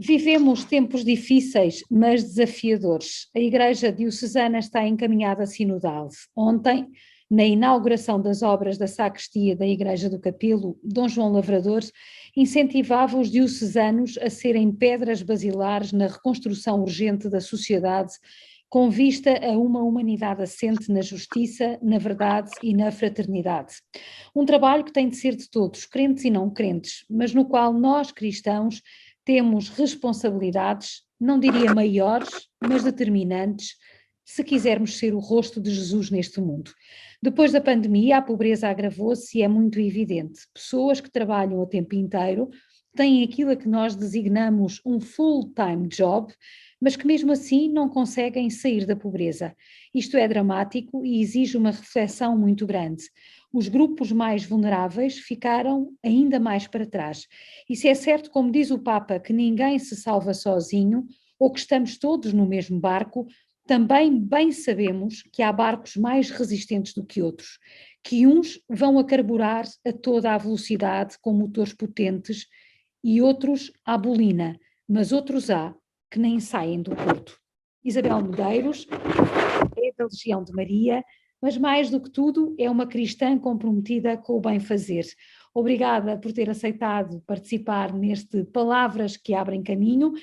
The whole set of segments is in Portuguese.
Vivemos tempos difíceis, mas desafiadores. A Igreja Diocesana está encaminhada a sinodal. Ontem, na inauguração das obras da sacristia da Igreja do Capelo, Dom João Lavrador incentivava os diocesanos a serem pedras basilares na reconstrução urgente da sociedade, com vista a uma humanidade assente na justiça, na verdade e na fraternidade. Um trabalho que tem de ser de todos, crentes e não crentes, mas no qual nós, cristãos, temos responsabilidades, não diria maiores, mas determinantes, se quisermos ser o rosto de Jesus neste mundo. Depois da pandemia, a pobreza agravou-se e é muito evidente. Pessoas que trabalham o tempo inteiro têm aquilo a que nós designamos um full-time job, mas que mesmo assim não conseguem sair da pobreza. Isto é dramático e exige uma reflexão muito grande. Os grupos mais vulneráveis ficaram ainda mais para trás. E se é certo, como diz o Papa, que ninguém se salva sozinho, ou que estamos todos no mesmo barco, também bem sabemos que há barcos mais resistentes do que outros, que uns vão a carburar a toda a velocidade com motores potentes e outros à bolina, mas outros há que nem saem do porto. Isabel Medeiros é da Legião de Maria, mas mais do que tudo é uma cristã comprometida com o bem-fazer. Obrigada por ter aceitado participar neste Palavras que Abrem Caminho.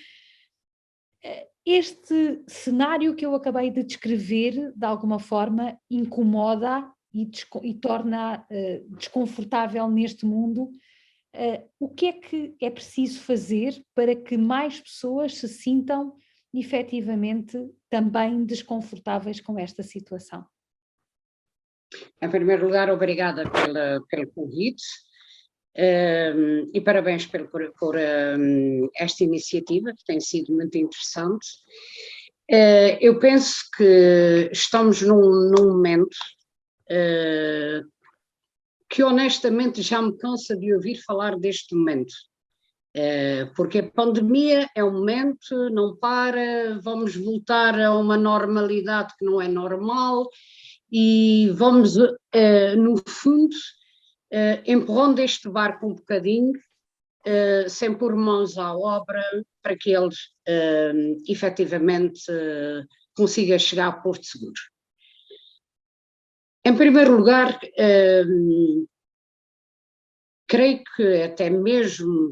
Este cenário que eu acabei de descrever, de alguma forma, incomoda e torna desconfortável neste mundo. O que é preciso fazer para que mais pessoas se sintam efetivamente também desconfortáveis com esta situação? Em primeiro lugar, obrigada pelo convite e parabéns por esta iniciativa, que tem sido muito interessante. Eu penso que estamos num momento que honestamente já me cansa de ouvir falar deste momento. Porque a pandemia é um momento, não para, vamos voltar a uma normalidade que não é normal e vamos, no fundo, empurrando este barco um bocadinho, sem pôr mãos à obra, para que ele efetivamente consiga chegar a Porto Seguro. Em primeiro lugar, creio que até mesmo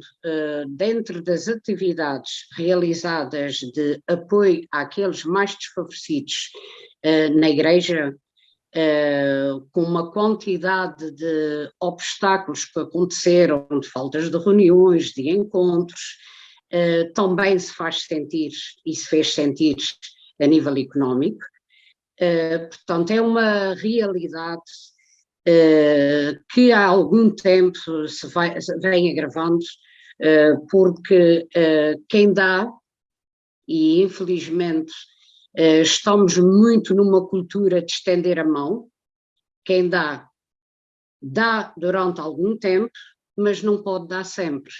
dentro das atividades realizadas de apoio àqueles mais desfavorecidos na Igreja, com uma quantidade de obstáculos que aconteceram, de faltas de reuniões, de encontros, também se faz sentir e se fez sentir a nível económico. Portanto, é uma realidade que há algum tempo se vem agravando, porque quem dá, e infelizmente estamos muito numa cultura de estender a mão, quem dá durante algum tempo, mas não pode dar sempre.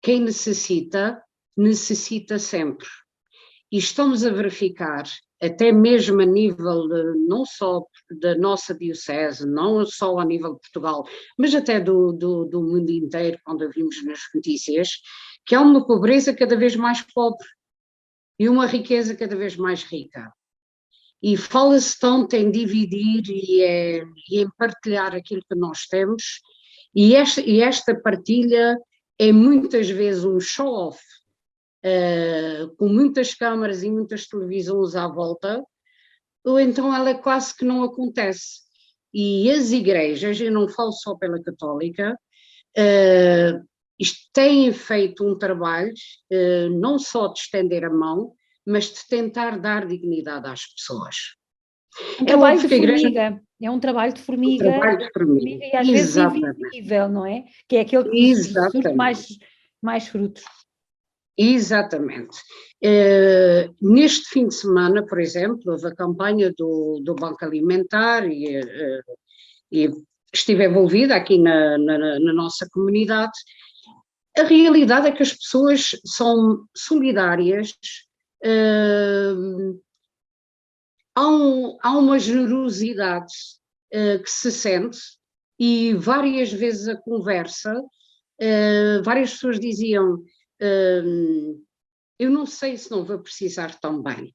Quem necessita, necessita sempre. E estamos a verificar, até mesmo a nível não só da nossa diocese, não só a nível de Portugal, mas até do mundo inteiro, quando ouvimos nas notícias, que há uma pobreza cada vez mais pobre e uma riqueza cada vez mais rica. E fala-se tanto em dividir e em partilhar aquilo que nós temos, e esta partilha é muitas vezes um show-off, com muitas câmaras e muitas televisões à volta, ou então ela quase que não acontece. E as igrejas, eu não falo só pela católica, têm feito um trabalho não só de estender a mão, mas de tentar dar dignidade às pessoas. Um trabalho de formiga, é um trabalho de formiga, e às vezes invisível, não é? Que é aquele que surte mais frutos. Exatamente. Neste fim de semana, por exemplo, houve a campanha do Banco Alimentar e estive envolvida aqui na nossa comunidade. A realidade é que as pessoas são solidárias, há uma generosidade que se sente, e várias vezes a conversa, várias pessoas diziam, eu não sei se não vou precisar tão bem.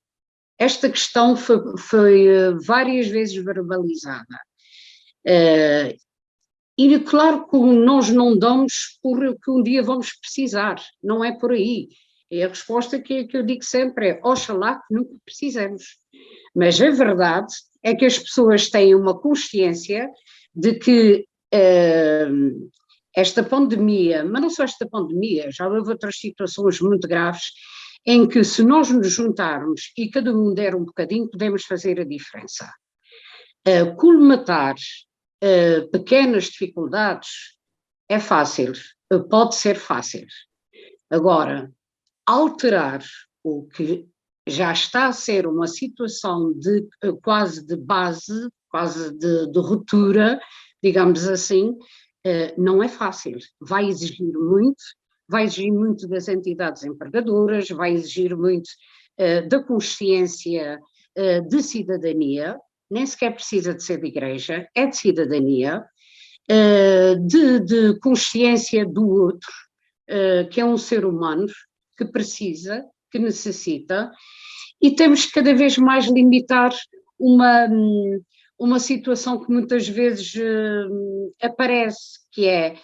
Esta questão foi várias vezes verbalizada. E claro que nós não damos porque um dia vamos precisar, não é por aí. É a resposta que eu digo sempre, é oxalá que nunca precisemos. Mas a verdade é que as pessoas têm uma consciência de que esta pandemia, mas não só esta pandemia, já houve outras situações muito graves, em que se nós nos juntarmos e cada um der um bocadinho, podemos fazer a diferença. Colmatar pequenas dificuldades é fácil, pode ser fácil. Agora, alterar o que já está a ser uma situação de quase de base, quase de ruptura, digamos assim, não é fácil. Vai exigir muito das entidades empregadoras, vai exigir muito da consciência de cidadania, nem sequer precisa de ser de igreja, é de cidadania, de consciência do outro, que é um ser humano que precisa, que necessita, e temos que cada vez mais limitar uma situação que muitas vezes aparece, que é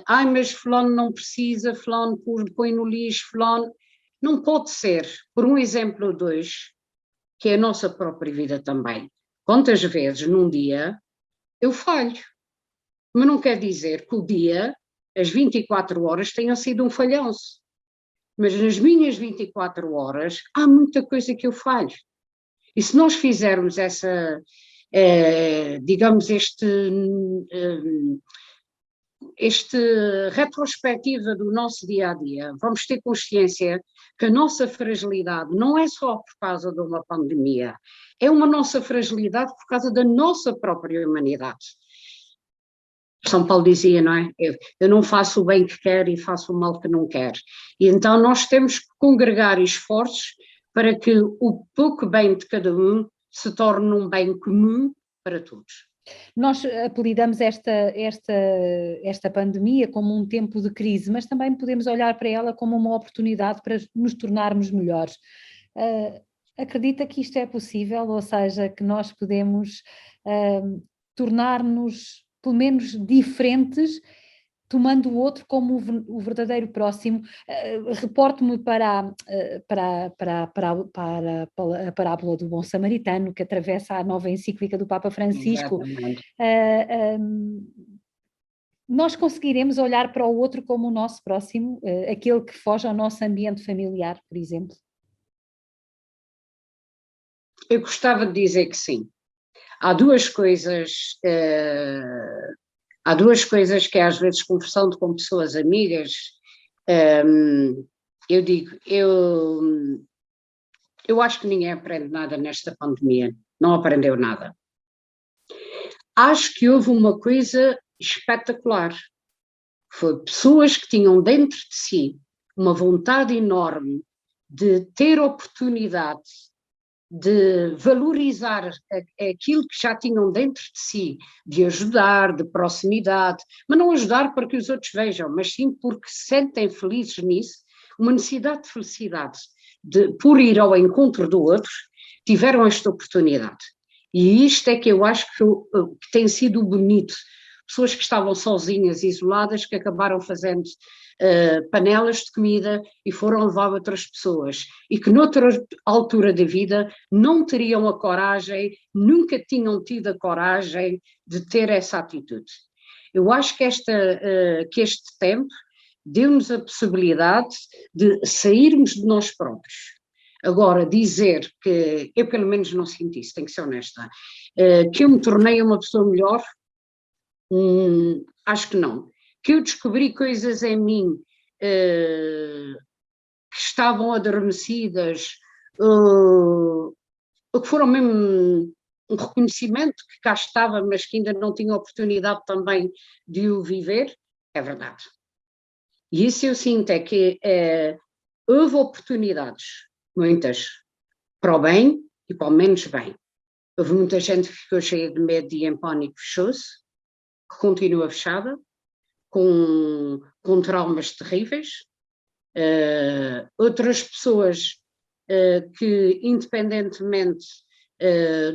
ai, mas fulano não precisa, fulano põe no lixo, fulano... Não pode ser, por um exemplo ou dois, que é a nossa própria vida também. Quantas vezes num dia eu falho, mas não quer dizer que o dia, as 24 horas, tenham sido um falhanço. Mas nas minhas 24 horas há muita coisa que eu falho. E se nós fizermos essa, digamos, este retrospectiva do nosso dia-a-dia, vamos ter consciência que a nossa fragilidade não é só por causa de uma pandemia, é uma nossa fragilidade por causa da nossa própria humanidade. São Paulo dizia, não é? Eu não faço o bem que quero e faço o mal que não quero. E então nós temos que congregar esforços para que o pouco bem de cada um se torne um bem comum para todos. Nós apelidamos esta pandemia como um tempo de crise, mas também podemos olhar para ela como uma oportunidade para nos tornarmos melhores. Acredita que isto é possível, ou seja, que nós podemos tornar-nos pelo menos diferentes, tomando o outro como o verdadeiro próximo? Reporto-me para a parábola do bom samaritano, que atravessa a nova encíclica do Papa Francisco. Nós conseguiremos olhar para o outro como o nosso próximo, aquele que foge ao nosso ambiente familiar, por exemplo? Eu gostava de dizer que sim. Há duas coisas que às vezes conversando com pessoas amigas, eu digo, eu acho que ninguém aprende nada nesta pandemia, não aprendeu nada. Acho que houve uma coisa espetacular, foi pessoas que tinham dentro de si uma vontade enorme de ter oportunidade de valorizar aquilo que já tinham dentro de si, de ajudar, de proximidade, mas não ajudar para que os outros vejam, mas sim porque se sentem felizes nisso, uma necessidade de felicidade, por ir ao encontro do outro, tiveram esta oportunidade. E isto é que eu acho que tem sido bonito. Pessoas que estavam sozinhas, isoladas, que acabaram fazendo panelas de comida e foram levar outras pessoas e que noutra altura da vida não teriam a coragem, nunca tinham tido a coragem de ter essa atitude. Eu acho que este tempo deu-nos a possibilidade de sairmos de nós próprios. Agora, dizer que, eu pelo menos não sinto isso, tenho que ser honesta, que eu me tornei uma pessoa melhor, acho que não. Que eu descobri coisas em mim que estavam adormecidas, que foram mesmo um reconhecimento que cá estava, mas que ainda não tinha oportunidade também de o viver, é verdade. E isso eu sinto, é que houve oportunidades, muitas, para o bem e para o menos bem. Houve muita gente que ficou cheia de medo e em pânico, fechou-se, que continua fechada, com traumas terríveis, Outras pessoas que, independentemente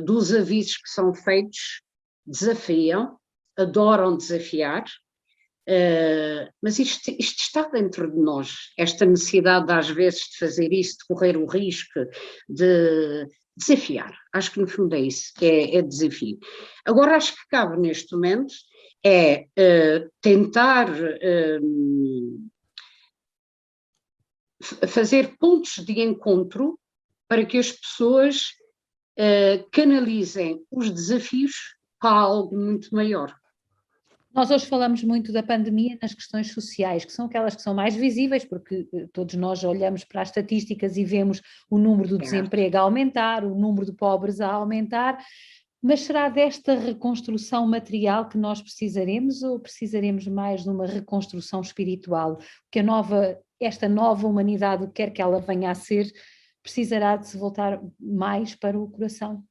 dos avisos que são feitos, desafiam, adoram desafiar, mas isto está dentro de nós, esta necessidade às vezes de fazer isso, de correr o risco, de desafiar. Acho que no fundo é isso, é desafio. Agora acho que cabe neste momento tentar fazer pontos de encontro para que as pessoas canalizem os desafios para algo muito maior. Nós hoje falamos muito da pandemia nas questões sociais, que são aquelas que são mais visíveis, porque todos nós olhamos para as estatísticas e vemos o número do desemprego a aumentar, o número de pobres a aumentar, mas será desta reconstrução material que nós precisaremos ou precisaremos mais de uma reconstrução espiritual? Que esta nova humanidade, o que quer que ela venha a ser, precisará de se voltar mais para o coração?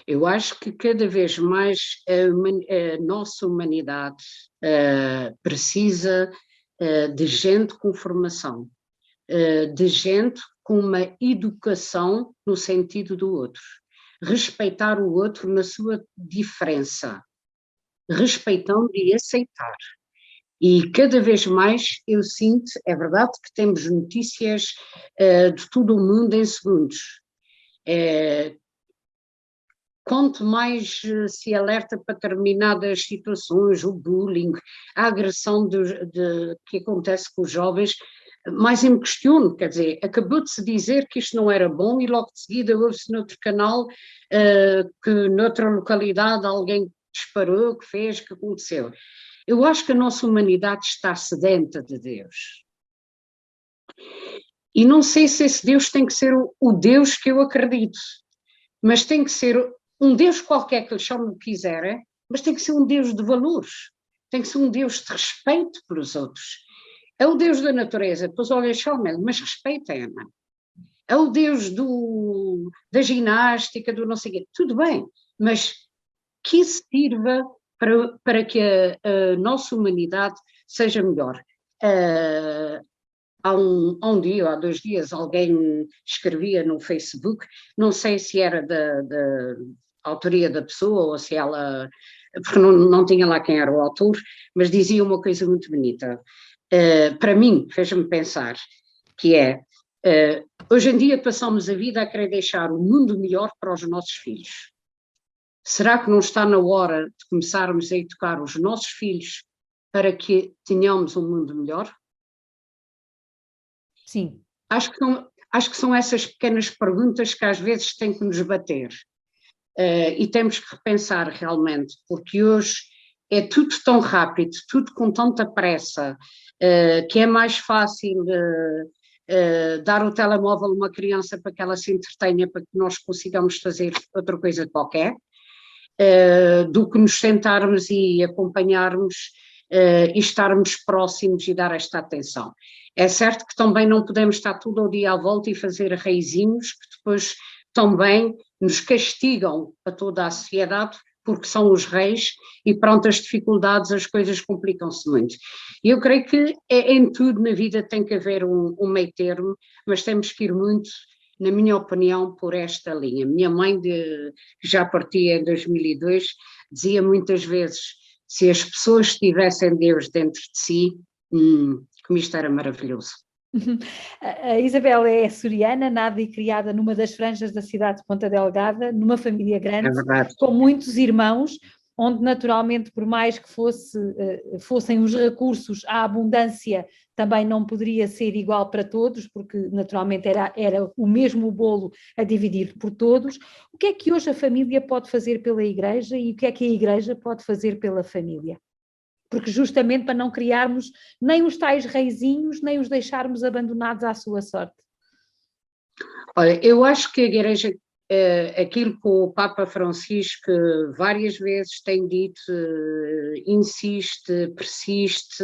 Eu acho que cada vez mais a nossa humanidade precisa de gente com formação, de gente com uma educação no sentido do outro, respeitar o outro na sua diferença, respeitando e aceitar. E cada vez mais eu sinto, é verdade que temos notícias de todo o mundo em segundos. Quanto mais se alerta para determinadas situações, o bullying, a agressão que acontece com os jovens, mais eu me questiono, quer dizer, acabou de se dizer que isto não era bom e logo de seguida ouve-se noutro canal que noutra localidade alguém disparou, que fez, que aconteceu. Eu acho que a nossa humanidade está sedenta de Deus. E não sei se esse Deus tem que ser o Deus que eu acredito, mas tem que ser um Deus qualquer que lhe chame o que quiserem, mas tem que ser um Deus de valores, tem que ser um Deus de respeito pelos outros. É o Deus da natureza, depois olha, chamem-lhe, mas respeitem-a. É o Deus da ginástica, do não sei o quê, tudo bem, mas que isso sirva para que a nossa humanidade seja melhor. Há um dia ou há 2 dias alguém escrevia no Facebook, não sei se era da autoria da pessoa ou se ela, porque não tinha lá quem era o autor, mas dizia uma coisa muito bonita. Para mim, fez-me pensar, que hoje em dia passamos a vida a querer deixar o mundo melhor para os nossos filhos. Será que não está na hora de começarmos a educar os nossos filhos para que tenhamos um mundo melhor? Sim. Acho que são essas pequenas perguntas que às vezes têm que nos bater. E temos que repensar realmente, porque hoje é tudo tão rápido, tudo com tanta pressa, que é mais fácil dar o telemóvel a uma criança para que ela se entretenha, para que nós consigamos fazer outra coisa qualquer, do que nos sentarmos e acompanharmos e estarmos próximos e dar esta atenção. É certo que também não podemos estar tudo ao dia à volta e fazer reizinhos que depois também nos castigam a toda a sociedade, porque são os reis e perante as dificuldades as coisas complicam-se muito. Eu creio que em tudo na vida tem que haver um meio termo, mas temos que ir muito, na minha opinião, por esta linha. Minha mãe, que já partia em 2002, dizia muitas vezes, se as pessoas tivessem Deus dentro de si, como isto era maravilhoso. A Isabel é açoriana, nada e criada numa das franjas da cidade de Ponta Delgada, numa família grande, com muitos irmãos, onde naturalmente, por mais que fossem os recursos, a abundância também não poderia ser igual para todos, porque naturalmente era o mesmo bolo a dividir por todos. O que é que hoje a família pode fazer pela Igreja e o que é que a Igreja pode fazer pela família? Porque justamente para não criarmos nem os tais reizinhos, nem os deixarmos abandonados à sua sorte. Olha, eu acho que a Igreja, aquilo que o Papa Francisco várias vezes tem dito, insiste, persiste,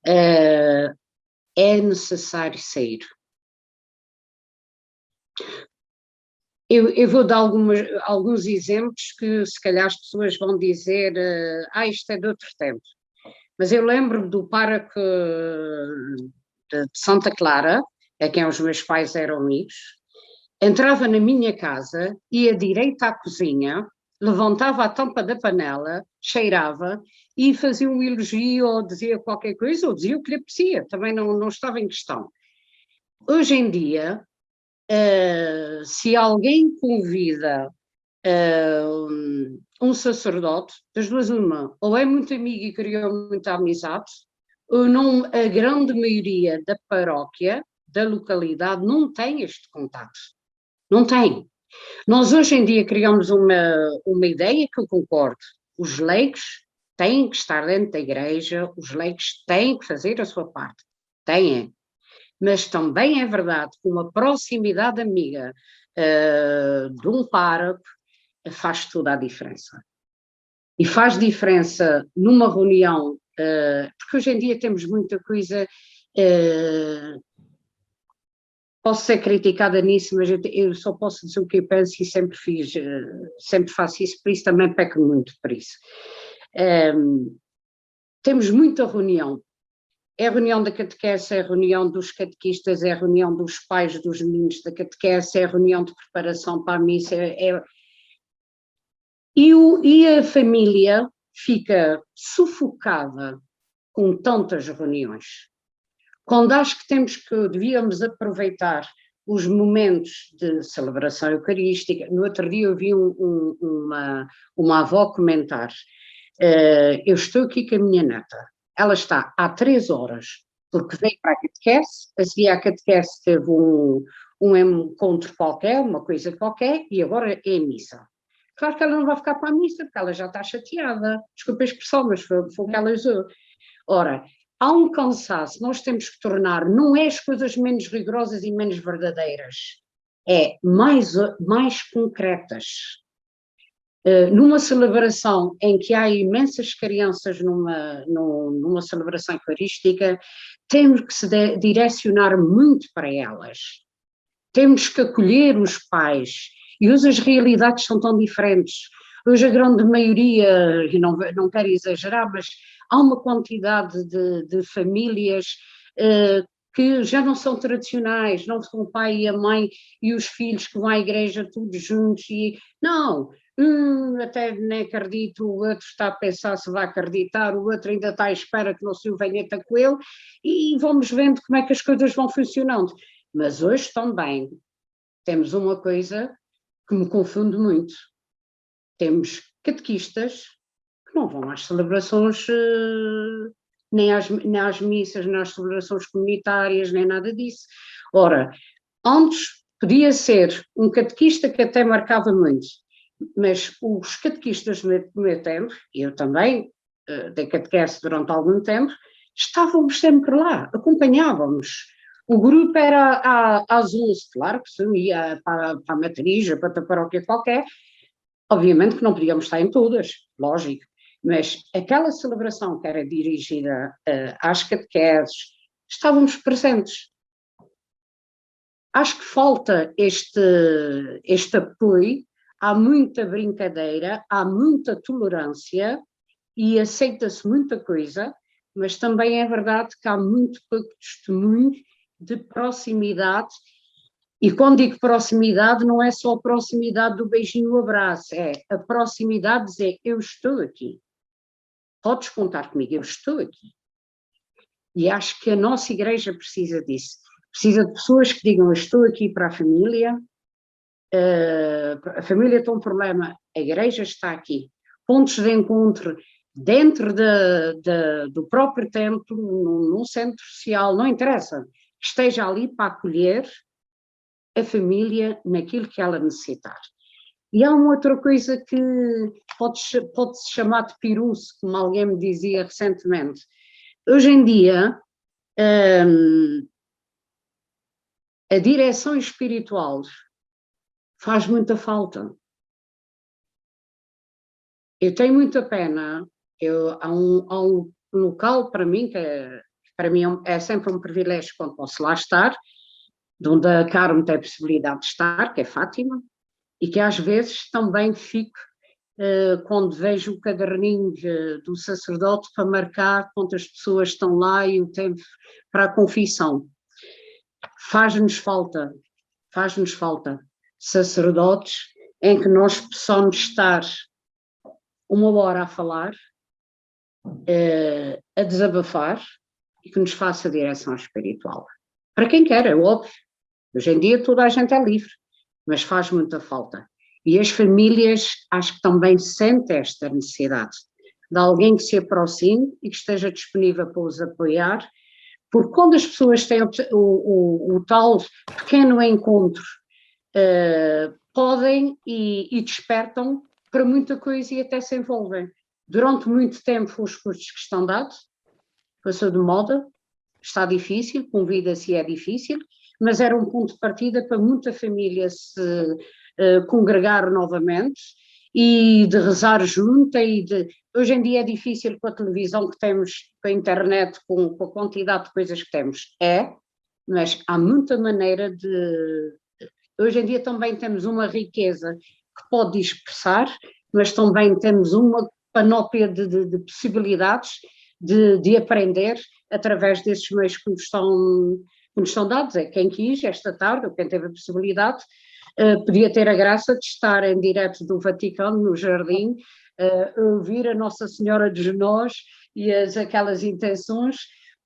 é necessário sair. Eu vou dar alguns exemplos que se calhar as pessoas vão dizer, isto é de outro tempo. Mas eu lembro do pároco de Santa Clara, a quem os meus pais eram amigos, entrava na minha casa, ia direito à cozinha, levantava a tampa da panela, cheirava e fazia um elogio ou dizia qualquer coisa, ou dizia o que lhe apetecia, também não estava em questão. Hoje em dia, se alguém convida um sacerdote, das duas uma, ou é muito amigo e criou muita amizade, ou não, a grande maioria da paróquia, da localidade, não tem este contato. Não tem. Nós hoje em dia criamos uma ideia que eu concordo. Os leigos têm que estar dentro da igreja, os leigos têm que fazer a sua parte. Têm. Mas também é verdade que uma proximidade amiga de um pároco faz toda a diferença. E faz diferença numa reunião, porque hoje em dia temos muita coisa, posso ser criticada nisso, mas eu só posso dizer o que eu penso e sempre fiz, sempre faço isso, por isso também peco muito por isso. Temos muita reunião. É a reunião da catequese, é a reunião dos catequistas, é a reunião dos pais dos meninos da catequese, é a reunião de preparação para a missa, e a família fica sufocada com tantas reuniões. Quando acho que devíamos aproveitar os momentos de celebração eucarística. No outro dia eu vi uma avó comentar, eu estou aqui com a minha neta, ela está há 3 horas, porque veio para a catequese, a seguir à catequese teve um encontro qualquer, uma coisa qualquer, e agora é a missa. Claro que ela não vai ficar para a missa, porque ela já está chateada, desculpa a expressão, mas foi o que ela usou. Ora, há um cansaço, nós temos que tornar, não é as coisas menos rigorosas e menos verdadeiras, é mais concretas. Numa celebração em que há imensas crianças numa celebração eucarística, temos que se direcionar muito para elas. Temos que acolher os pais. E hoje as realidades são tão diferentes. Hoje a grande maioria, e não quero exagerar, mas há uma quantidade de famílias que já não são tradicionais, não são o pai e a mãe e os filhos que vão à igreja todos juntos. Não, até nem acredito, o outro está a pensar se vai acreditar, o outro ainda está à espera que não se o venha ter com ele, e vamos vendo como é que as coisas vão funcionando. Mas hoje também temos uma coisa que me confunde muito. Temos catequistas que não vão às celebrações, nem às missas, nem às celebrações comunitárias, nem nada disso. Ora, antes podia ser um catequista que até marcava muito, mas os catequistas do meu tempo, e eu também dei catequese durante algum tempo, estávamos sempre lá, acompanhávamos. O grupo era às 11, claro que se ia para a matriz, para a paróquia qualquer, obviamente que não podíamos estar em todas, lógico, mas aquela celebração que era dirigida às catequeses, estávamos presentes. Acho que falta este apoio, há muita brincadeira, há muita tolerância e aceita-se muita coisa, mas também é verdade que há muito pouco testemunho de proximidade, e quando digo proximidade não é só a proximidade do beijinho e o abraço, é a proximidade de dizer eu estou aqui, podes contar comigo, eu estou aqui. E acho que a nossa igreja precisa disso, precisa de pessoas que digam eu estou aqui para a família tem um problema, a igreja está aqui, pontos de encontro dentro do próprio templo, num centro social, não interessa, esteja ali para acolher a família naquilo que ela necessitar. E há uma outra coisa que pode-se chamar de piruço, como alguém me dizia recentemente. Hoje em dia, a direção espiritual faz muita falta. Eu tenho muita pena, há um local para mim, para mim é sempre um privilégio quando posso lá estar, de onde a Carmo tem a possibilidade de estar, que é Fátima, e que às vezes também fico quando vejo o caderninho do sacerdote para marcar quantas pessoas estão lá e o tempo para a confissão. Faz-nos falta sacerdotes em que nós possamos estar 1 hora a falar, a desabafar e que nos faça direção espiritual. Para quem quer, é óbvio. Hoje em dia toda a gente é livre, mas faz muita falta. E as famílias acho que também sentem esta necessidade de alguém que se aproxime e que esteja disponível para os apoiar, porque quando as pessoas têm o tal pequeno encontro, podem e despertam para muita coisa e até se envolvem. Durante muito tempo os cursos que estão dados, passou de moda, está difícil, convida-se e é difícil, mas era um ponto de partida para muita família se congregar novamente e de rezar junto Hoje em dia é difícil com a televisão que temos, com a internet, com a quantidade de coisas que temos, mas há muita maneira de... Hoje em dia também temos uma riqueza que pode expressar, mas também temos uma panóplia de possibilidades de aprender através desses meios que nos estão dados. É quem quis esta tarde, ou quem teve a possibilidade, podia ter a graça de estar em direto do Vaticano, no jardim, ouvir a Nossa Senhora dos Nós e aquelas intenções.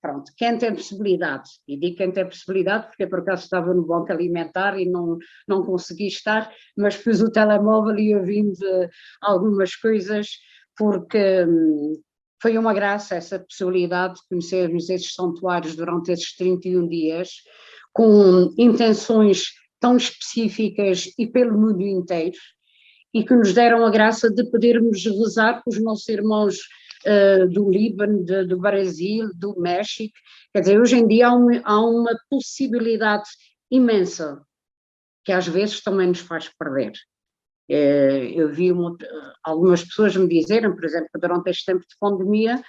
Pronto, quem tem possibilidade, e digo quem tem possibilidade porque por acaso estava no banco alimentar e não consegui estar, mas pus o telemóvel e ouvindo algumas coisas, porque foi uma graça essa possibilidade de conhecermos esses santuários durante esses 31 dias, com intenções tão específicas e pelo mundo inteiro, e que nos deram a graça de podermos rezar com os nossos irmãos do Líbano, do Brasil, do México. Quer dizer, hoje em dia há uma possibilidade imensa que às vezes também nos faz perder. Eu vi algumas pessoas me dizerem, por exemplo, que durante este tempo de pandemia,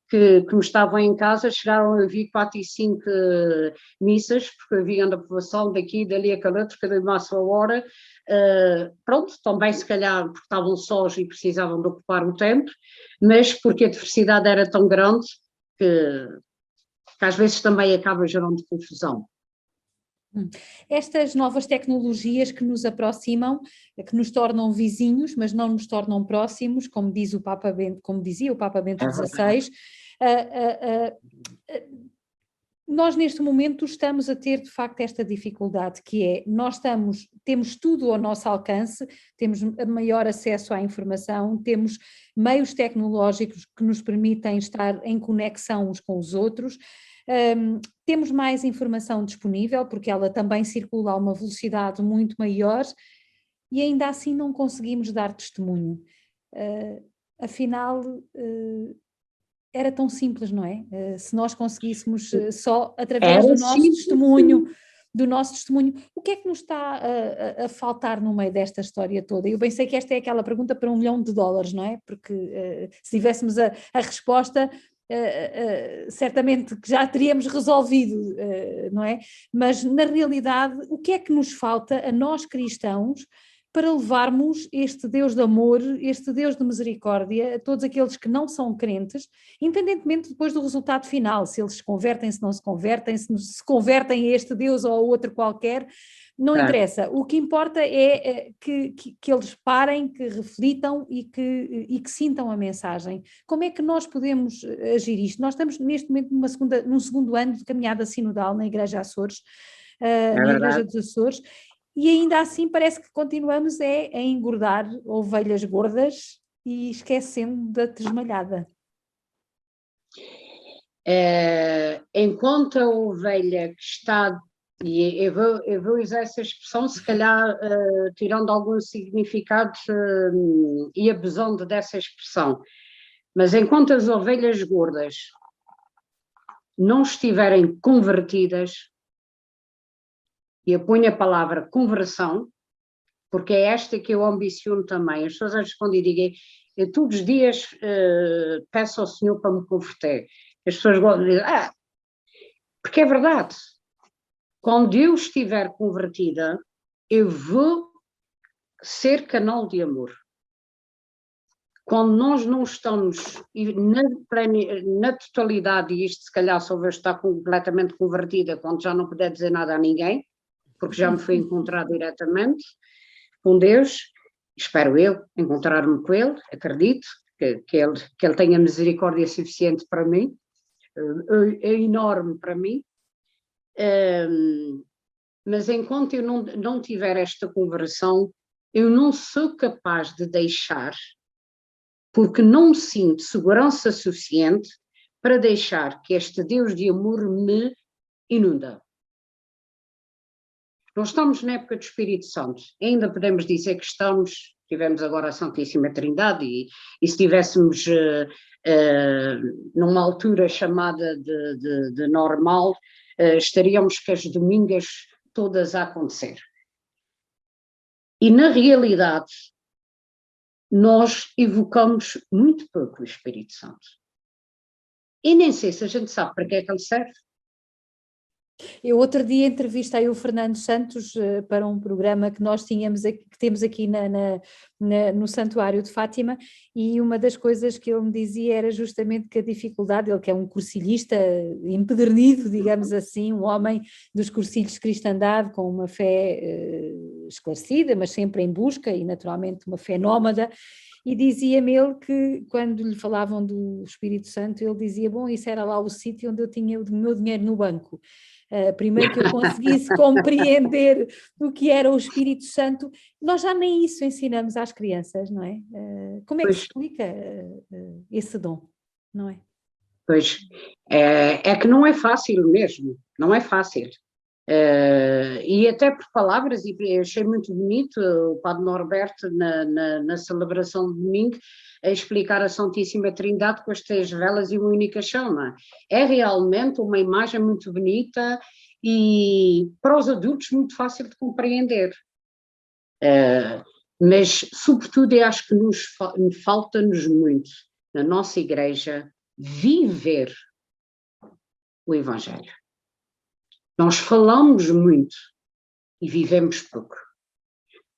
que me estavam em casa, chegaram a ouvir 4 e 5 missas, porque haviam da povoação daqui, dali, aquela outra, cada uma à sua hora. Pronto, também se calhar porque estavam sós e precisavam de ocupar o tempo, mas porque a diversidade era tão grande que às vezes também acaba gerando confusão. Estas novas tecnologias que nos aproximam, que nos tornam vizinhos, mas não nos tornam próximos, como diz o Papa Bento, como dizia o Papa Bento XVI, nós neste momento estamos a ter de facto esta dificuldade, que é, temos tudo ao nosso alcance, temos maior acesso à informação, temos meios tecnológicos que nos permitem estar em conexão uns com os outros, temos mais informação disponível, porque ela também circula a uma velocidade muito maior, e ainda assim não conseguimos dar testemunho. Afinal, era tão simples, não é? Se nós conseguíssemos só através do nosso testemunho, o que é que nos está a faltar no meio desta história toda? Eu bem sei que esta é aquela pergunta para $1 milhão, não é? Porque se tivéssemos a resposta, certamente que já teríamos resolvido, não é? Mas na realidade, o que é que nos falta a nós cristãos para levarmos este Deus de amor, este Deus de misericórdia a todos aqueles que não são crentes, independentemente depois do resultado final, se eles se convertem, se não se convertem, se convertem a este Deus ou a outro qualquer, não interessa. O que importa é que eles parem, que reflitam e que sintam a mensagem. Como é que nós podemos agir isto? Nós estamos neste momento num segundo ano de caminhada sinodal na Igreja Açores, na Igreja dos Açores, e ainda assim parece que continuamos a engordar ovelhas gordas e esquecendo da tresmalhada. Enquanto a ovelha que está, e eu vou usar essa expressão, se calhar tirando algum significado e abusando dessa expressão, mas enquanto as ovelhas gordas não estiverem convertidas, e eu ponho a palavra conversão, porque é esta que eu ambiciono também. As pessoas respondem e digam, eu todos os dias peço ao Senhor para me converter. As pessoas gostam de dizer, porque é verdade. Quando eu estiver convertida, eu vou ser canal de amor. quando nós não estamos na totalidade, e isto se calhar só vai estar completamente convertida quando já não puder dizer nada a ninguém, porque já me fui encontrar diretamente com Deus, espero eu encontrar-me com Ele, acredito que ele tenha misericórdia suficiente para mim, é enorme para mim, mas enquanto eu não tiver esta conversão, eu não sou capaz de deixar, porque não sinto segurança suficiente para deixar que este Deus de amor me inunda. Nós estamos na época do Espírito Santo, ainda podemos dizer que tivemos agora a Santíssima Trindade, e se estivéssemos numa altura chamada de normal, estaríamos com as domingas todas a acontecer. E na realidade, nós evocamos muito pouco o Espírito Santo. E nem sei se a gente sabe para que é que ele serve. Eu outro dia entrevistei o Fernando Santos para um programa que nós temos aqui no Santuário de Fátima, e uma das coisas que ele me dizia era justamente que a dificuldade, ele que é um cursilhista empedernido, digamos assim, um homem dos cursilhos de cristandade, com uma fé esclarecida, mas sempre em busca, e naturalmente uma fé nómada, e dizia-me ele que quando lhe falavam do Espírito Santo, ele dizia, bom, isso era lá o sítio onde eu tinha o meu dinheiro no banco. Primeiro que eu conseguisse compreender o que era o Espírito Santo, nós já nem isso ensinamos às crianças, não é? Como é que se explica esse dom, não é? Pois, é que não é fácil mesmo, não é fácil. E até por palavras, e achei muito bonito o Padre Norberto na celebração de domingo a explicar a Santíssima Trindade com as 3 velas e uma única chama. É realmente uma imagem muito bonita e para os adultos muito fácil de compreender. Mas sobretudo eu acho que falta-nos muito na nossa igreja viver o Evangelho. Nós falamos muito e vivemos pouco,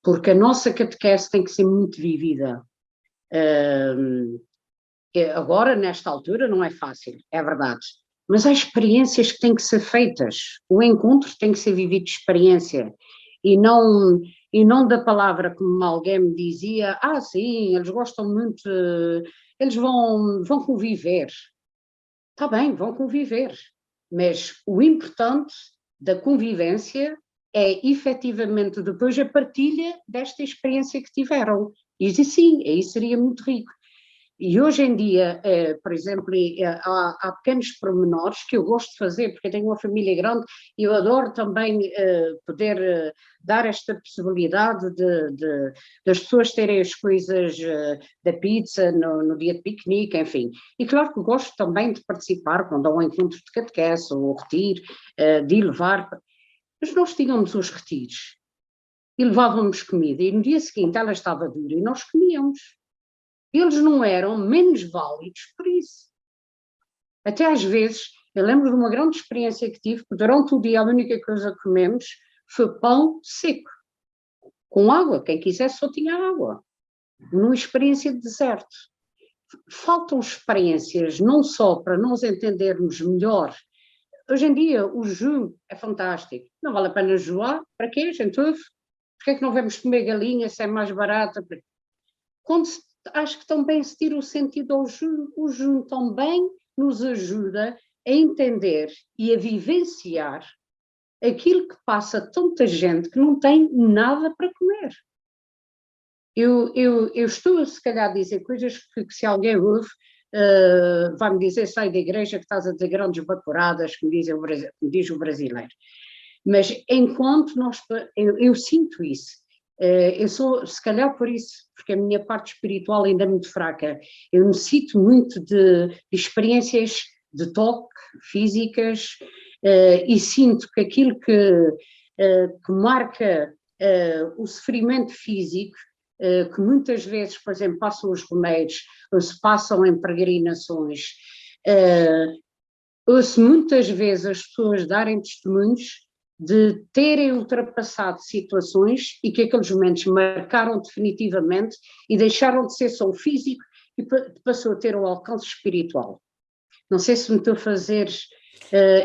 porque a nossa catequese tem que ser muito vivida. Agora, nesta altura, não é fácil, é verdade, mas há experiências que têm que ser feitas, o encontro tem que ser vivido de experiência, e não da palavra como alguém me dizia, sim, eles gostam muito, eles vão conviver. Está bem, vão conviver, mas o importante da convivência é efetivamente depois a partilha desta experiência que tiveram. E sim, aí seria muito rico. E hoje em dia, por exemplo, há pequenos pormenores que eu gosto de fazer, porque eu tenho uma família grande e eu adoro também poder dar esta possibilidade das pessoas terem as coisas da pizza no dia de piquenique, enfim. E claro que gosto também de participar quando há um encontro de catequese ou retiro, de ir levar. Mas nós tínhamos os retiros e levávamos comida, e no dia seguinte ela estava dura e nós comíamos. Eles não eram menos válidos por isso. Até às vezes, eu lembro de uma grande experiência que tive, que durante o dia a única coisa que comemos foi pão seco, com água, quem quisesse só tinha água, numa experiência de deserto. Faltam experiências não só para nós entendermos melhor. Hoje em dia o jejum é fantástico, não vale a pena jejuar, para quê, gente? Porquê é que não vamos comer galinha se é mais barata? Acho que também se tira o sentido ao jejum. O jejum também nos ajuda a entender e a vivenciar aquilo que passa tanta gente que não tem nada para comer. Eu estou, se calhar, a dizer coisas que se alguém ouve, vai-me dizer, sai da igreja que estás a dizer grandes bacuradas, como diz o brasileiro. Mas enquanto eu sinto isso. Eu sou, se calhar por isso, porque a minha parte espiritual ainda é muito fraca, eu necessito muito de experiências de toque, físicas, e sinto que aquilo que marca o sofrimento físico, que muitas vezes, por exemplo, passam os remédios, ou se passam em peregrinações, ouço muitas vezes as pessoas darem testemunhos de terem ultrapassado situações e que aqueles momentos marcaram definitivamente e deixaram de ser só o físico e passou a ter um alcance espiritual. Não sei se me estou a fazer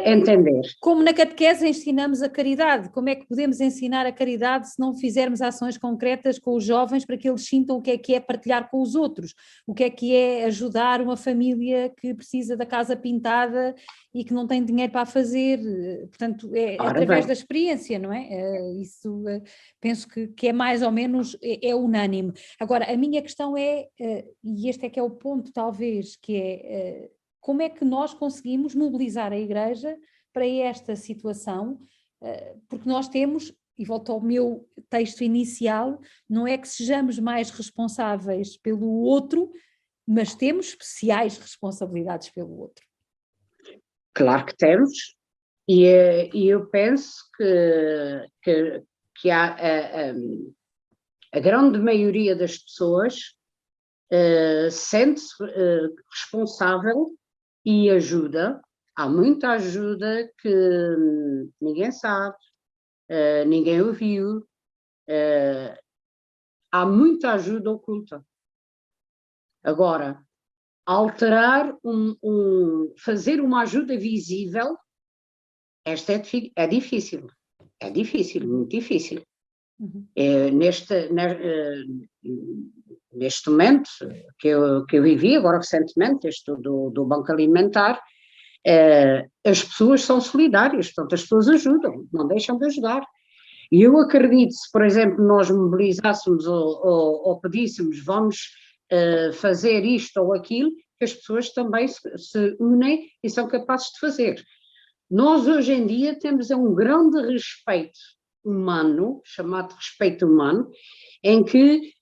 entender. Como na catequese ensinamos a caridade, como é que podemos ensinar a caridade se não fizermos ações concretas com os jovens para que eles sintam o que é partilhar com os outros, o que é ajudar uma família que precisa da casa pintada e que não tem dinheiro para a fazer, portanto é através da experiência, não é? Isso penso que é mais ou menos, é unânime. Agora, a minha questão é, e este é que é o ponto talvez, que é como é que nós conseguimos mobilizar a Igreja para esta situação, porque nós temos, e volto ao meu texto inicial, não é que sejamos mais responsáveis pelo outro, mas temos especiais responsabilidades pelo outro. Claro que temos, e eu penso que há a grande maioria das pessoas sente-se responsável e ajuda. Há muita ajuda que ninguém sabe, ninguém ouviu, há muita ajuda oculta. Agora, alterar, fazer uma ajuda visível, esta é difícil, muito difícil. Uhum. Neste momento que eu vivi, agora recentemente, este do Banco Alimentar, as pessoas são solidárias, portanto as pessoas ajudam, não deixam de ajudar. E eu acredito, se por exemplo nós mobilizássemos ou pedíssemos, vamos fazer isto ou aquilo, que as pessoas também se unem e são capazes de fazer. Nós hoje em dia temos um grande respeito humano, chamado respeito humano, em que,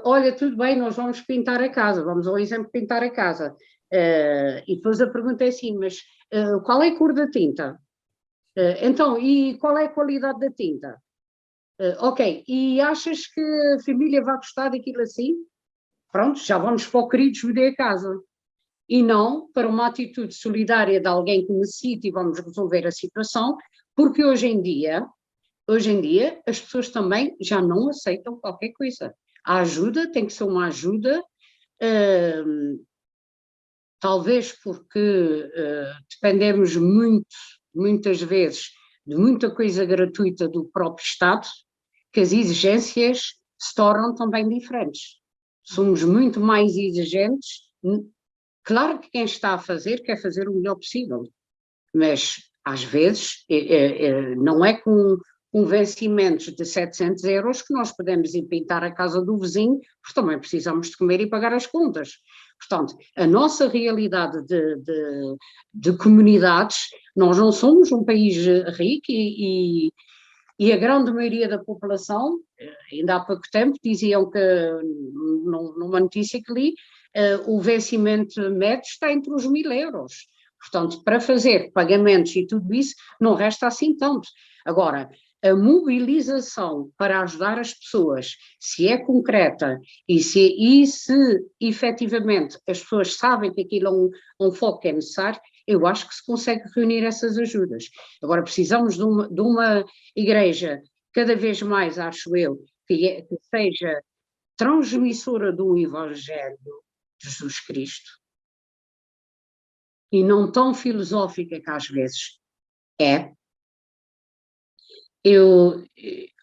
olha, tudo bem, nós vamos pintar a casa, vamos ao exemplo pintar a casa, e depois a pergunta é assim, mas qual é a cor da tinta? Então, e qual é a qualidade da tinta? Ok, e achas que a família vai gostar daquilo assim? Pronto, já vamos para o querido ajudar a casa. E não para uma atitude solidária de alguém que necessita e vamos resolver a situação, porque hoje em dia as pessoas também já não aceitam qualquer coisa. A ajuda tem que ser uma ajuda, talvez porque dependemos muitas vezes de muita coisa gratuita do próprio Estado, que as exigências se tornam também diferentes. Somos muito mais exigentes. Claro que quem está a fazer quer fazer o melhor possível, mas às vezes não é com vencimentos de 700 euros que nós podemos ir pintar a casa do vizinho, porque também precisamos de comer e pagar as contas. Portanto, a nossa realidade de comunidades, nós não somos um país rico e a grande maioria da população, ainda há pouco tempo, diziam que, numa notícia que li, o vencimento médio está entre os 1.000 euros. Portanto, para fazer pagamentos e tudo isso, não resta assim tanto. Agora, a mobilização para ajudar as pessoas, se é concreta e se efetivamente as pessoas sabem que aquilo é um foco que é necessário, eu acho que se consegue reunir essas ajudas. Agora, precisamos de uma igreja cada vez mais, acho eu, que seja transmissora do Evangelho de Jesus Cristo e não tão filosófica que às vezes é. Eu,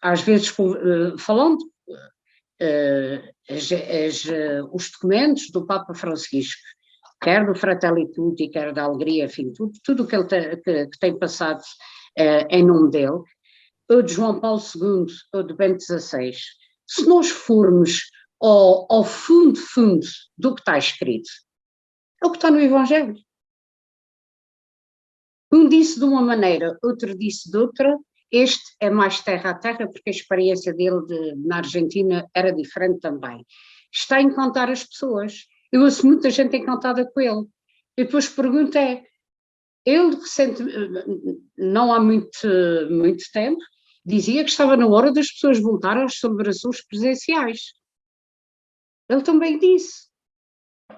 às vezes, falando os documentos do Papa Francisco, quer do Fratelli Tutti, quer da Alegria, enfim, tudo que ele que tem passado em nome dele, ou de João Paulo II, ou de Bento XVI, se nós formos ao fundo do que está escrito, é o que está no Evangelho. Um disse de uma maneira, outro disse de outra. Este é mais terra a terra, porque a experiência dele na Argentina era diferente também. Está a encantar as pessoas. Eu ouço muita gente encantada com ele. E depois pergunto ele não há muito tempo, dizia que estava na hora das pessoas voltarem às celebrações presenciais. Ele também disse.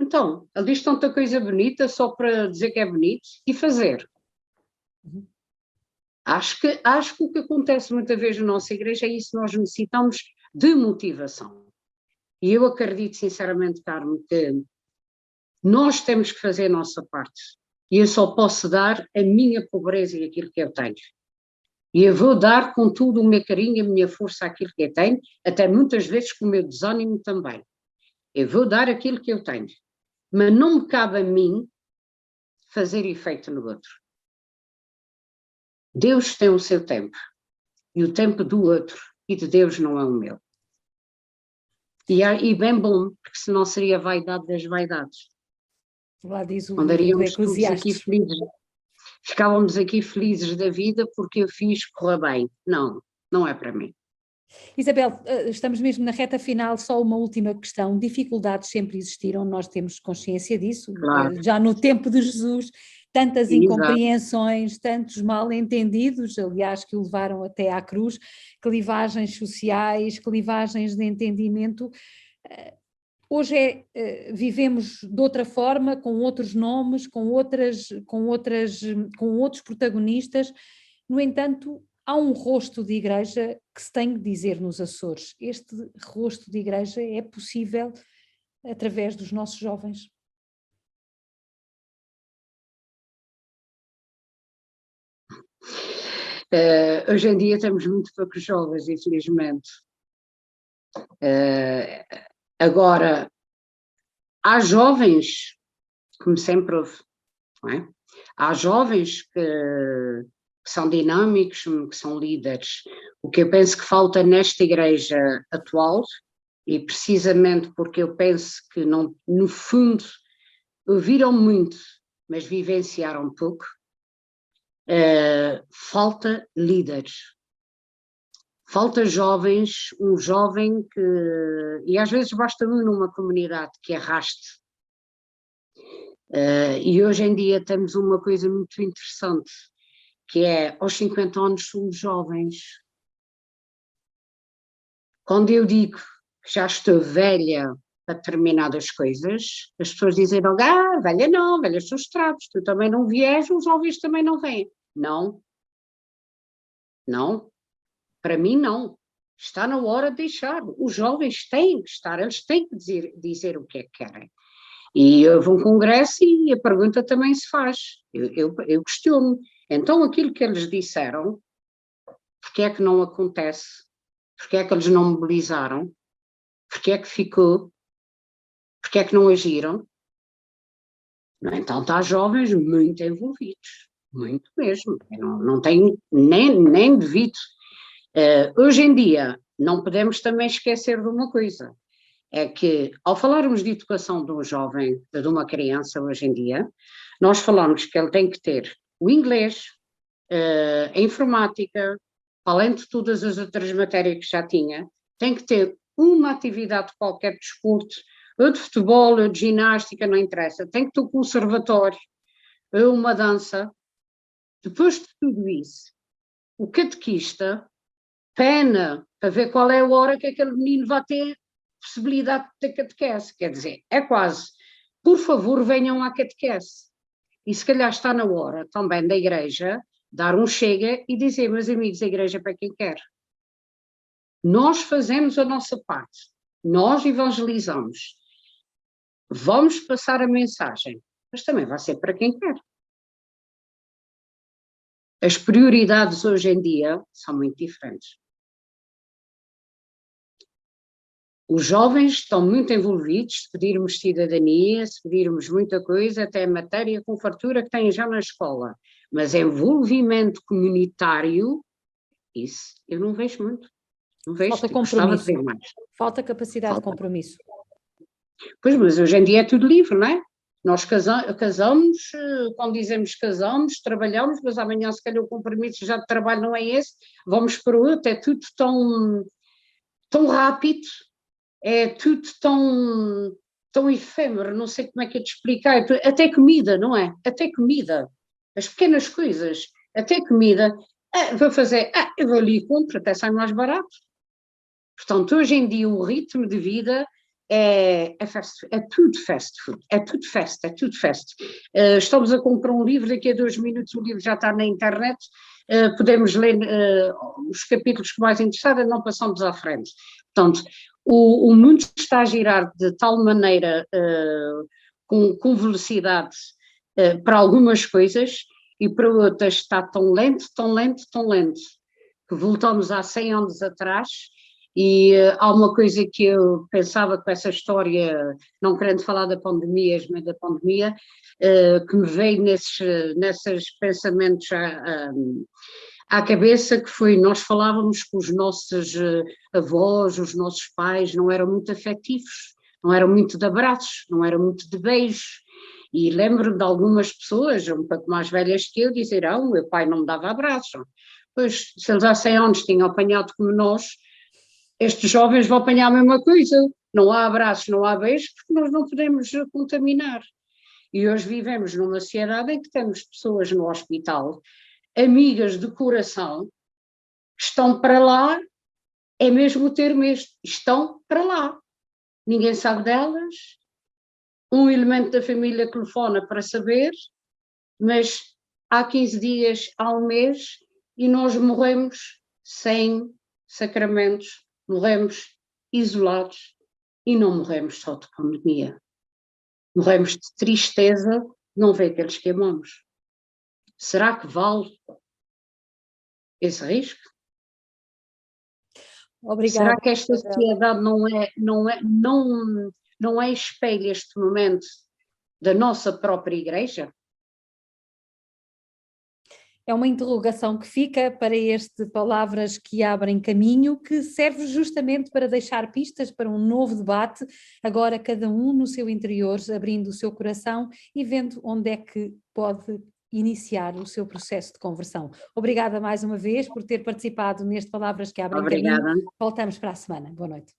Então, ele diz tanta coisa bonita só para dizer que é bonito e fazer. Uhum. Acho que o que acontece muitas vezes na nossa igreja é isso, nós necessitamos de motivação. E eu acredito sinceramente, Carmo, que nós temos que fazer a nossa parte. E eu só posso dar a minha pobreza e aquilo que eu tenho. E eu vou dar com tudo o meu carinho, a minha força, aquilo que eu tenho, até muitas vezes com o meu desânimo também. Eu vou dar aquilo que eu tenho. Mas não me cabe a mim fazer efeito no outro. Deus tem o seu tempo. E o tempo do outro e de Deus não é o meu. E bem bom, porque senão seria a vaidade das vaidades. Lá diz o livro do Andaríamos todos aqui Eclesiastes. felizes. Ficávamos aqui felizes da vida porque eu fiz correr bem. Não, não é para mim. Isabel, estamos mesmo na reta final, só uma última questão. Dificuldades sempre existiram, nós temos consciência disso. Claro. Já no tempo de Jesus, tantas Exato. incompreensões, tantos mal-entendidos, aliás, que o levaram até à cruz, clivagens sociais, clivagens de entendimento. Hoje vivemos de outra forma, com outros nomes, com outros protagonistas. No entanto, há um rosto de igreja que se tem de dizer nos Açores. Este rosto de igreja é possível através dos nossos jovens. Hoje em dia temos muito poucos jovens, infelizmente. Agora, há jovens, como sempre houve, não é? Há jovens que são dinâmicos, que são líderes. O que eu penso que falta nesta igreja atual, e precisamente porque eu penso que, não, no fundo, ouviram muito, mas vivenciaram pouco, falta líderes. Falta jovens, um jovem que, e às vezes basta um numa comunidade que arraste. E hoje em dia temos uma coisa muito interessante, que é, aos 50 anos somos jovens. Quando eu digo que já estou velha para determinadas coisas, as pessoas dizem logo, velha não, velhas são os trapos, tu também não vies, os jovens também não vêm. Não, não, para mim não. Está na hora de deixar. Os jovens têm que estar, eles têm que dizer o que é que querem. E houve um congresso e a pergunta também se faz. Eu questiono. Então aquilo que eles disseram, porque é que não acontece? Porque é que eles não mobilizaram? Porque é que ficou? Porque é que não agiram? Então está jovens muito envolvidos, muito mesmo. Eu não tenho nem devido. Hoje em dia não podemos também esquecer de uma coisa, é que ao falarmos de educação de um jovem, de uma criança hoje em dia, nós falamos que ele tem que ter o inglês, a informática, além de todas as outras matérias que já tinha, tem que ter uma atividade qualquer de desporto, ou de futebol, ou de ginástica, não interessa, tem que ter um conservatório, ou uma dança. Depois de tudo isso, o catequista pena para ver qual é a hora que aquele menino vai ter possibilidade de ter catequese, quer dizer, é quase, por favor venham à catequese. E se calhar está na hora também da igreja dar um chega e dizer, meus amigos, a igreja é para quem quer. Nós fazemos a nossa parte, nós evangelizamos, vamos passar a mensagem, mas também vai ser para quem quer. As prioridades hoje em dia são muito diferentes. Os jovens estão muito envolvidos, se pedirmos cidadania, se pedirmos muita coisa, até matéria com fartura que têm já na escola, mas envolvimento comunitário, isso eu não vejo muito. Não vejo, Falta gostava de compromisso. ver mais. Falta capacidade de compromisso. Pois, mas hoje em dia é tudo livre, não é? Nós casamos, quando dizemos casamos, trabalhamos, mas amanhã se calhar o compromisso já de trabalho não é esse, vamos para o outro, é tudo tão rápido, é tudo tão efêmero, não sei como é que é de explicar, até comida, não é? Até comida, as pequenas coisas, até comida, vou fazer, eu vou ali e compro, até sai mais barato. Portanto, hoje em dia o ritmo de vida é tudo fast food, é tudo fast. Estamos a comprar um livro, daqui a 2 minutos o livro já está na internet, podemos ler os capítulos que mais interessaram, não passamos à frente. Portanto, o mundo está a girar de tal maneira, com velocidade, para algumas coisas, e para outras está tão lento, tão lento, tão lento, que voltamos há 100 anos atrás. E há uma coisa que eu pensava com essa história, não querendo falar da pandemia, mas da pandemia, que me veio nesses pensamentos à cabeça, que foi, nós falávamos com os nossos avós, os nossos pais, não eram muito afetivos, não eram muito de abraços, não eram muito de beijos. E lembro de algumas pessoas, um pouco mais velhas que eu, dizer, o meu pai não me dava abraço. Pois, se eles há 100 anos tinham apanhado como nós, estes jovens vão apanhar a mesma coisa. Não há abraços, não há beijos, porque nós não podemos contaminar. E hoje vivemos numa sociedade em que temos pessoas no hospital, amigas de coração, que estão para lá, é mesmo o termo este, estão para lá. Ninguém sabe delas, um elemento da família telefona para saber, mas há 15 dias, há um mês, e nós morremos sem sacramentos, morremos isolados e não morremos só de pandemia. Morremos de tristeza de não ver aqueles que amamos. Será que vale esse risco? Obrigada. Será que esta sociedade não é espelho este momento da nossa própria igreja? É uma interrogação que fica para este Palavras que Abrem Caminho, que serve justamente para deixar pistas para um novo debate, agora cada um no seu interior, abrindo o seu coração e vendo onde é que pode iniciar o seu processo de conversão. Obrigada mais uma vez por ter participado neste Palavras que Abrem Caminho. Voltamos para a semana. Boa noite.